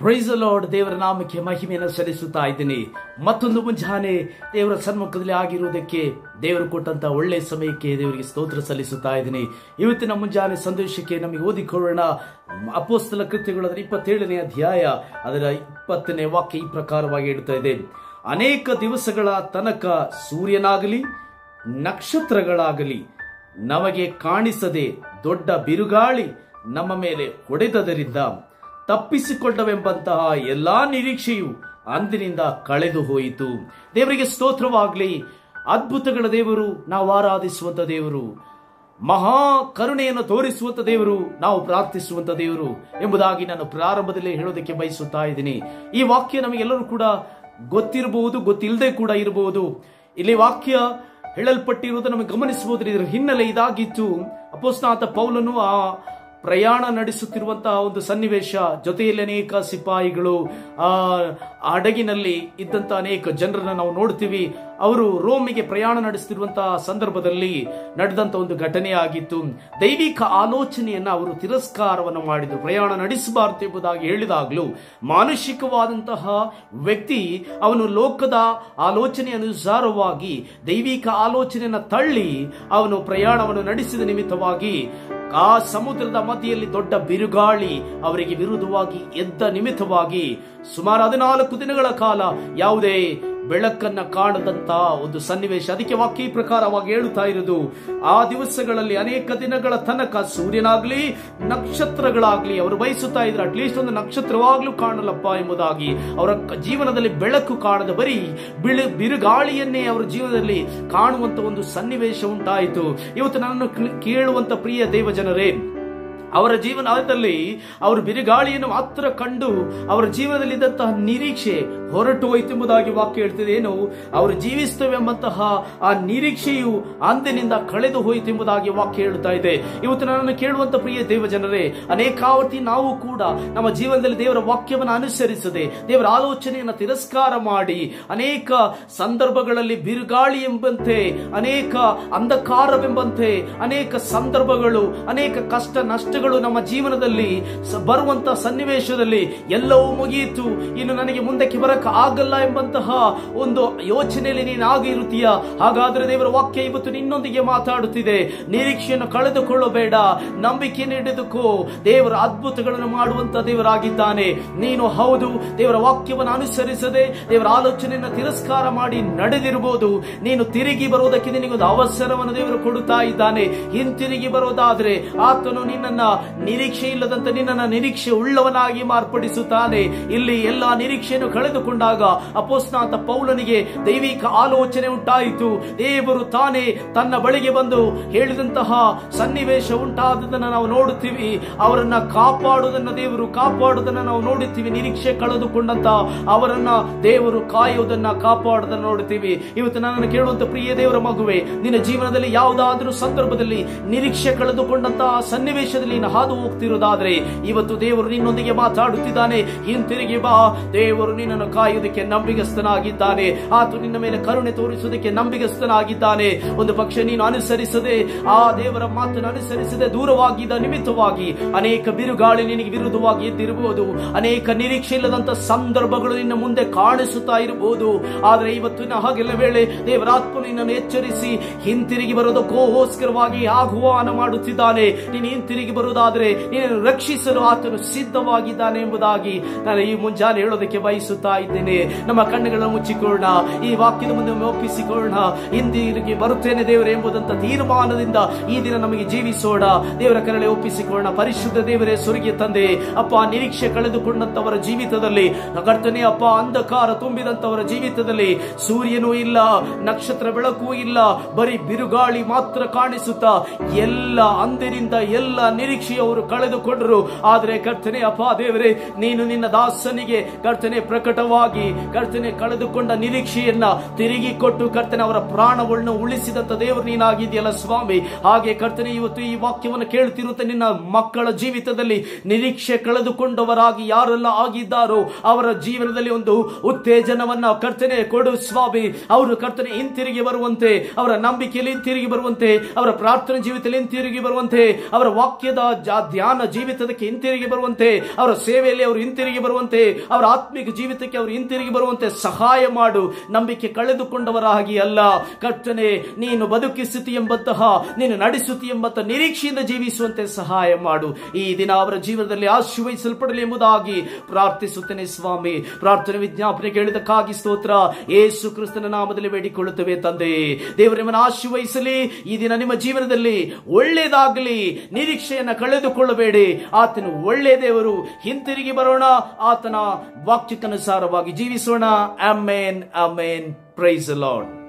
Price the lord. ದೇವರ ನಾಮಕ್ಕೆ ಮಹಿಮೆಯನ್ನು ಸಲ್ಲಿಸುತ್ತಾ ಇದ್ದೀನಿ. ಮತ್ತೊಂದು ಮುಂಜಾನೆ ದೇವರ ಸನ್ಮುಖದಲ್ಲಿ ಆಗಿರುವುದಕ್ಕೆ ದೇವರು ಕೊಟ್ಟಂತ ಒಳ್ಳೆ ಸಮಯಕ್ಕೆ ದೇವರಿಗೆ ಸ್ತೋತ್ರ ಸಲ್ಲಿಸುತ್ತಾ ಇದ್ದೀನಿ. ಇವತ್ತಿನ ಮುಂಜಾನೆ ಸಂದೇಶಕ್ಕೆ ನಮಗೆ ಓದಿಕೊಳ್ಳೋಣ. ಅಪೊಸ್ತಲ ಕೃತ್ಯಗಳ 27ನೇ ಅಧ್ಯಾಯ ಅದರ 20ನೇ ವಾಕ್ಯ ಈ ಪ್ರಕಾರವಾಗಿ ಹೇಳ್ತಾ ಇದೆ. ಅನೇಕ ದಿವಸಗಳ ತನಕ ಸೂರ್ಯನಾಗಲಿ ನಕ್ಷತ್ರಗಳಾಗಲಿ ನಮಗೆ ಕಾಣಿಸದೆ ದೊಡ್ಡ ಬಿರುಗಾಳಿ ನಮ್ಮ ಮೇಲೆ ಹೊಡೆದದರಿಂದ ತಪ್ಪಿಸಿಕೊಂಡವೆಂಬಂತಹ ಎಲ್ಲಾ ನಿರೀಕ್ಷೆಯು ಅಂದಿನಿಂದ ಕಳೆದು ಹೋಯಿತು. ದೇವರಿಗೆ ಸ್ತೋತ್ರವಾಗಲಿ. ಅದ್ಭುತಗಳ ದೇವರು, ನಾವು ಆರಾಧಿಸುವಂತ ದೇವರು, ಮಹಾ ಕರುಣೆಯನ್ನು ತೋರಿಸುವಂತ ದೇವರು, ನಾವು ಪ್ರಾರ್ಥಿಸುವಂತ ದೇವರು ಎಂಬುದಾಗಿ ನಾನು ಪ್ರಾರಂಭದಲ್ಲೇ ಹೇಳೋದಕ್ಕೆ ಬಯಸುತ್ತಾ ಇದ್ದೀನಿ. ಈ ವಾಕ್ಯ ನಮಗೆಲ್ಲರೂ ಕೂಡ ಗೊತ್ತಿರಬಹುದು, ಗೊತ್ತಿಲ್ಲದೆ ಕೂಡ ಇರಬಹುದು. ಇಲ್ಲಿ ವಾಕ್ಯ ಹೇಳಲ್ಪಟ್ಟಿರುವುದು ನಮಗೆ ಗಮನಿಸಬಹುದು. ಇದರ ಹಿನ್ನೆಲೆ ಇದಾಗಿತ್ತು. ಅಪೊಸ್ತಲನಾದ ಪೌಲನು ಆ ಪ್ರಯಾಣ ನಡೆಸುತ್ತಿರುವಂತಹ ಒಂದು ಸನ್ನಿವೇಶ, ಜೊತೆಯಲ್ಲಿ ಅನೇಕ ಸಿಪಾಯಿಗಳು, ಹಡಗಿನಲ್ಲಿ ಇದ್ದಂತ ಅನೇಕ ಜನರನ್ನ ನಾವು ನೋಡ್ತೀವಿ. ಅವರು ರೋಮಿಗೆ ಪ್ರಯಾಣ ನಡೆಸುತ್ತಿರುವಂತಹ ಸಂದರ್ಭದಲ್ಲಿ ನಡೆದಂತ ಒಂದು ಘಟನೆ ಆಗಿತ್ತು. ದೈವಿಕ ಆಲೋಚನೆಯನ್ನ ಅವರು ತಿರಸ್ಕಾರವನ್ನು ಮಾಡಿದ್ರು. ಪ್ರಯಾಣ ನಡೆಸಬಾರದು ಎಂಬುದಾಗಿ ಹೇಳಿದಾಗಲೂ ಮಾನಸಿಕವಾದಂತಹ ವ್ಯಕ್ತಿ ಅವನು ಲೋಕದ ಆಲೋಚನೆ ಅನುಸಾರವಾಗಿ ದೈವಿಕ ಆಲೋಚನೆಯನ್ನ ತಳ್ಳಿ ಅವನು ಪ್ರಯಾಣವನ್ನು ನಡೆಸಿದ ನಿಮಿತ್ತವಾಗಿ ಆ ಸಮುದ್ರದ ಮಧ್ಯೆಯಲ್ಲಿ ದೊಡ್ಡ ಬಿರುಗಾಳಿ ಅವರಿಗೆ ವಿರುದ್ಧವಾಗಿ ಎದ್ದ ನಿಮಿತ್ತವಾಗಿ ಸುಮಾರು 14 ದಿನಗಳ ಕಾಲ ಯಾವುದೇ ಬೆಳಕನ್ನ ಕಾಣದಂತ ಒಂದು ಸನ್ನಿವೇಶ. ಅದಕ್ಕೆ ವಾಕ್ಯ ಈ ಪ್ರಕಾರವಾಗಿ ಹೇಳುತ್ತಾ ಇರುವುದು, ಆ ದಿವಸಗಳಲ್ಲಿ ಅನೇಕ ದಿನಗಳ ತನಕ ಸೂರ್ಯನಾಗ್ಲಿ ನಕ್ಷತ್ರಗಳಾಗ್ಲಿ ಅವರು ಬಯಸುತ್ತಾ ಇದ್ರು ಅಟ್ಲೀಸ್ಟ್ ಒಂದು ನಕ್ಷತ್ರವಾಗ್ಲೂ ಕಾಣಲಪ್ಪ ಎಂಬುದಾಗಿ. ಅವರ ಜೀವನದಲ್ಲಿ ಬೆಳಕು ಕಾಣದ ಬರೀ ಬಿರುಗಾಳಿಯನ್ನೇ ಅವರ ಜೀವನದಲ್ಲಿ ಕಾಣುವಂತ ಒಂದು ಸನ್ನಿವೇಶ ಉಂಟಾಯಿತು. ಇವತ್ತು ನನ್ನನ್ನು ಕೇಳುವಂತ ಪ್ರಿಯ ದೇವ ಜನರೇ, ಅವರ ಜೀವನದಲ್ಲಿ ಅವರು ಬಿರುಗಾಳಿಯನ್ನು ಮಾತ್ರ ಕಂಡು ಅವರ ಜೀವನದಲ್ಲಿ ಇದ್ದಂತಹ ನಿರೀಕ್ಷೆ ಹೊರಟು ಹೋಯಿತು ಎಂಬುದಾಗಿ ವಾಕ್ಯ ಹೇಳ್ತಿದೆ. ಏನು, ಅವರು ಜೀವಿಸ್ತೇವೆ ಎಂಬಂತಹ ಆ ನಿರೀಕ್ಷೆಯು ಅಂದಿನಿಂದ ಕಳೆದು ಹೋಯಿತು ಎಂಬುದಾಗಿ ವಾಕ್ಯ ಹೇಳುತ್ತಾ ಇದೆ. ಇವತ್ತು ನನ್ನನ್ನು ಕೇಳುವಂತ ಪ್ರಿಯ ದೇವ ಜನರೇ, ಅನೇಕಾವರ್ತಿ ನಾವು ಕೂಡ ನಮ್ಮ ಜೀವನದಲ್ಲಿ ದೇವರ ವಾಕ್ಯವನ್ನು ಅನುಸರಿಸದೆ ದೇವರ ಆಲೋಚನೆಯನ್ನು ತಿರಸ್ಕಾರ ಮಾಡಿ ಅನೇಕ ಸಂದರ್ಭಗಳಲ್ಲಿ ಬಿರುಗಾಳಿ ಎಂಬಂತೆ, ಅನೇಕ ಅಂಧಕಾರವೆಂಬಂತೆ, ಅನೇಕ ಸಂದರ್ಭಗಳು, ಅನೇಕ ಕಷ್ಟ ನಷ್ಟ ನಮ್ಮ ಜೀವನದಲ್ಲಿ ಬರುವಂತ ಸನ್ನಿವೇಶದಲ್ಲಿ ಎಲ್ಲವೂ ಮುಗಿಯಿತು, ಇನ್ನು ನನಗೆ ಮುಂದಕ್ಕೆ ಬರಕ ಆಗಲ್ಲ ಎಂಬಂತಹ ಒಂದು ಯೋಚನೆಯಲ್ಲಿ ನೀನು ಆಗಿರುತ್ತೀಯ. ಹಾಗಾದ್ರೆ ದೇವರ ವಾಕ್ಯ ಇವತ್ತು ನಿನ್ನೊಂದಿಗೆ ಮಾತಾಡುತ್ತಿದೆ. ನಿರೀಕ್ಷೆಯನ್ನು ಕಳೆದುಕೊಳ್ಳಬೇಡ, ನಂಬಿಕೆಯನ್ನು ಹಿಡಿದುಕೋ. ದೇವರ ಅದ್ಭುತಗಳನ್ನು ಮಾಡುವಂತ ದೇವರಾಗಿದ್ದಾನೆ. ನೀನು ಹೌದು ದೇವರ ವಾಕ್ಯವನ್ನು ಅನುಸರಿಸದೆ ದೇವರ ಆಲೋಚನೆಯನ್ನು ತಿರಸ್ಕಾರ ಮಾಡಿ ನಡೆದಿರಬಹುದು. ನೀನು ತಿರುಗಿ ಬರುವುದಕ್ಕೆ ನಿನಗೊಂದು ಅವಸರವನ್ನು ದೇವರು ಕೊಡುತ್ತಾ ಇದ್ದಾನೆ. ಹಿಂತಿರುಗಿ ಬರೋದಾದ್ರೆ ಆತನು ನಿನ್ನನ್ನ ನಿರೀಕ್ಷೆ ಇಲ್ಲದಂತೆ ನಿನ್ನನ್ನು ನಿರೀಕ್ಷೆ ಉಳ್ಳವನಾಗಿ ಮಾರ್ಪಡಿಸುತ್ತಾನೆ. ಇಲ್ಲಿ ಎಲ್ಲಾ ನಿರೀಕ್ಷೆಯನ್ನು ಕಳೆದುಕೊಂಡಾಗ ಅಪೊಸ್ತಲನಾದ ಪೌಲನಿಗೆ ದೈವಿಕ ಆಲೋಚನೆ ಉಂಟಾಯಿತು. ದೇವರು ತಾನೇ ತನ್ನ ಬಳಿಗೆ ಬಂದು ಹೇಳಿದಂತಹ ಸನ್ನಿವೇಶ ಉಂಟಾದದನ್ನು ನಾವು ನೋಡುತ್ತೀವಿ. ಅವರನ್ನ ಕಾಪಾಡುವುದನ್ನ ನಾವು ನೋಡುತ್ತೀವಿ. ನಿರೀಕ್ಷೆ ಕಳೆದುಕೊಂಡಂತ ಅವರನ್ನ ದೇವರು ಕಾಯುವುದನ್ನ ಕಾಪಾಡುವುದನ್ನು ನೋಡುತ್ತೀವಿ. ಇವತ್ತು ನನ್ನನ್ನು ಕೇಳುವಂತ ಪ್ರಿಯ ದೇವರ ಮಗುವೆ, ನಿನ್ನ ಜೀವನದಲ್ಲಿ ಯಾವುದಾದ್ರೂ ಸಂದರ್ಭದಲ್ಲಿ ನಿರೀಕ್ಷೆ ಕಳೆದುಕೊಂಡಂತಹ ಸನ್ನಿವೇಶದಲ್ಲಿ ಹಾದು ಹೋಗ್ತಿರೋದಾದ್ರೆ ಇವತ್ತು ದೇವರು ನಿನ್ನೊಂದಿಗೆ ಮಾತಾಡುತ್ತಿದ್ದಾನೆ. ಹಿಂತಿರುಗಿ ಬಾ. ದೇವರು ನಿನ್ನನ್ನು ಕಾಯುವುದಕ್ಕೆ ನಂಬಿಗಸ್ತನಾಗಿದ್ದಾನೆ. ಆತ ನಿನ್ನ ಮೇಲೆ ಕರುಣೆ ತೋರಿಸುವುದಕ್ಕೆ ನಂಬಿಗಸ್ತನಾಗಿದ್ದಾನೆ. ಒಂದು ಪಕ್ಷ ನೀನು ಅನುಸರಿಸದೆ, ಆ ದೇವರ ಮಾತನ್ನು ಅನುಸರಿಸದೆ ದೂರವಾಗಿದ್ದ ನಿಮಿತ್ತವಾಗಿ ಅನೇಕ ಬಿರುಗಾಳಿ ನಿನಗೆ ವಿರುದ್ಧವಾಗಿ ಎದ್ದಿರಬಹುದು. ಅನೇಕ ನಿರೀಕ್ಷೆ ಇಲ್ಲದಂತ ಸಂದರ್ಭಗಳು ನಿನ್ನ ಮುಂದೆ ಕಾಣಿಸುತ್ತಾ ಇರಬಹುದು. ಆದ್ರೆ ಇವತ್ತಿನ ಹಾಗೆಲ್ಲ ವೇಳೆ ದೇವರಾತ್ಮನು ನಿನ್ನನ್ನು ಎಚ್ಚರಿಸಿ ಹಿಂತಿರುಗಿ ಬರೋದಕ್ಕೋಸ್ಕರವಾಗಿ ಆಹ್ವಾನ ಮಾಡುತ್ತಿದ್ದಾನೆ. ನೀನು ಹಿಂತಿರುಗಿ ಬರುವುದಾದರೆ ನೀನನ್ನು ರಕ್ಷಿಸಲು ಆತನು ಸಿದ್ಧವಾಗಿದ್ದಾನೆ ಎಂಬುದಾಗಿ ನಾನು ಈ ಮುಂಜಾನೆ ಹೇಳೋದಕ್ಕೆ ಬಯಸುತ್ತಾ ಇದ್ದೇನೆ. ನಮ್ಮ ಕಣ್ಣುಗಳನ್ನು ಮುಚ್ಚಿಕೊಳ್ಳೋಣ, ಈ ವಾಕ್ಯದ ಮುಂದೆ ಒಪ್ಪಿಸಿಕೊಳ್ಳೋಣ. ಹಿಂದಿರುಗಿ ಬರುತ್ತೇನೆ ದೇವರೇ ಎಂಬುದಂತ ತೀರ್ಮಾನದಿಂದ ಈ ದಿನ ನಮಗೆ ಜೀವಿಸೋಣ. ದೇವರ ಕರಳೆ ಒಪ್ಪಿಸಿಕೊಳ್ಳೋಣ. ಪರಿಶುದ್ಧ ದೇವರೇ, ಸ್ವರ್ಗೀಯ ತಂದೆ, ಅಪ್ಪ, ನಿರೀಕ್ಷೆ ಕಳೆದುಕೊಂಡಂತವರ ಜೀವಿತದಲ್ಲಿ ಕರ್ತನೆ ಅಪ್ಪ, ಅಂಧಕಾರ ತುಂಬಿದಂತವರ ಜೀವಿತದಲ್ಲಿ ಸೂರ್ಯನೂ ಇಲ್ಲ, ನಕ್ಷತ್ರ ಬೆಳಕು ಇಲ್ಲ, ಬರೀ ಬಿರುಗಾಳಿ ಮಾತ್ರ ಕಾಣಿಸುತ್ತಾ ಎಲ್ಲ ಅಂದಿನಿಂದ ಎಲ್ಲ ನಿರೀಕ್ಷೆಯವರು ಕಳೆದುಕೊಂಡರು. ಆದರೆ ಕರ್ತನೆ ಅಪ್ಪ ದೇವರೇ, ನೀನು ನಿನ್ನ ದಾಸನಿಗೆ ಕರ್ತನೆ ಪ್ರಕಟವಾಗಿ ಕರ್ತನೆ ಕಳೆದುಕೊಂಡ ನಿರೀಕ್ಷೆಯನ್ನ ತಿರುಗಿ ಕೊಟ್ಟು ಕರ್ತನೆ ಅವರ ಪ್ರಾಣವನ್ನು ಉಳಿಸಿದಂತ ದೇವರು ನೀನಾಗಿದೆಯಲ್ಲ ಸ್ವಾಮಿ. ಹಾಗೆ ಕರ್ತನೆ ಇವತ್ತು ಈ ವಾಕ್ಯವನ್ನು ಕೇಳುತ್ತಿರುವಂತ ನಿನ್ನ ಮಕ್ಕಳ ಜೀವಿತದಲ್ಲಿ ನಿರೀಕ್ಷೆ ಕಳೆದುಕೊಂಡವರಾಗಿ ಯಾರೆಲ್ಲ ಆಗಿದ್ದಾರೋ ಅವರ ಜೀವನದಲ್ಲಿ ಒಂದು ಉತ್ತೇಜನವನ್ನ ಕರ್ತನೆ ಕೊಡು ಸ್ವಾಮಿ. ಅವರು ಕರ್ತನೆ ಹಿಂತಿರುಗಿ ಬರುವಂತೆ, ಅವರ ನಂಬಿಕೆಯಲ್ಲಿ ಹಿಂತಿರುಗಿ ಬರುವಂತೆ, ಅವರ ಪ್ರಾರ್ಥನೆ ಜೀವಿತದಲ್ಲಿ ಹಿಂತಿರುಗಿ ಬರುವಂತೆ, ಅವರ ವಾಕ್ಯದ ಧ್ಯಾನ ಜೀವಿತಕ್ಕೆ ಹಿಂತಿರುಗಿ ಬರುವಂತೆ, ಅವರ ಸೇವೆಯಲ್ಲಿ ಅವರು ಹಿಂತಿರುಗಿ ಬರುವಂತೆ, ಅವರ ಆತ್ಮಿಕ ಜೀವಿತಕ್ಕೆ ಅವರು ಹಿಂತಿರುಗಿ ಬರುವಂತೆ ಸಹಾಯ ಮಾಡು. ನಂಬಿಕೆ ಕಳೆದುಕೊಂಡವರಾಗಿ ಅಲ್ಲ ಕರ್ತನೇ, ನೀನು ಬದುಕಿಸುತ್ತಿ ಎಂಬಂತಹ, ನೀನು ನಡೆಸುತ್ತಿ ಎಂಬಂತಹ ನಿರೀಕ್ಷೆಯಿಂದ ಜೀವಿಸುವಂತೆ ಸಹಾಯ ಮಾಡು. ಈ ದಿನ ಅವರ ಜೀವನದಲ್ಲಿ ಆಶೀರ್ವದಿಸಲ್ಪಡಲಿ ಎಂಬುದಾಗಿ ಪ್ರಾರ್ಥಿಸುತ್ತೇನೆ ಸ್ವಾಮಿ. ಪ್ರಾರ್ಥನೆ ವಿಜ್ಞಾಪನೆ ಕೇಳಿದಕ್ಕಾಗಿ ಸ್ತೋತ್ರ. ಯೇಸು ಕ್ರಿಸ್ತನ ನಾಮದಲ್ಲಿ ಬೇಡಿಕೊಳ್ಳುತ್ತೇವೆ ತಂದೆ. ದೇವರೇ ನಿಮ್ಮನ್ನು ಆಶೀರ್ವದಿಸಲಿ. ಈ ದಿನ ನಿಮ್ಮ ಜೀವನದಲ್ಲಿ ಒಳ್ಳೆಯದಾಗಲಿ. ನಿರೀಕ್ಷೆಯನ್ನು ಕಳೆದುಕೊಳ್ಳಬೇಡಿ. ಆತನು ಒಳ್ಳೆಯ ದೇವರು. ಹಿಂತಿರುಗಿ ಬರೋಣ, ಆತನ ವಾಕ್ಯಕ್ಕನುಸಾರವಾಗಿ ಜೀವಿಸೋಣ. Amen, amen. Praise the lord.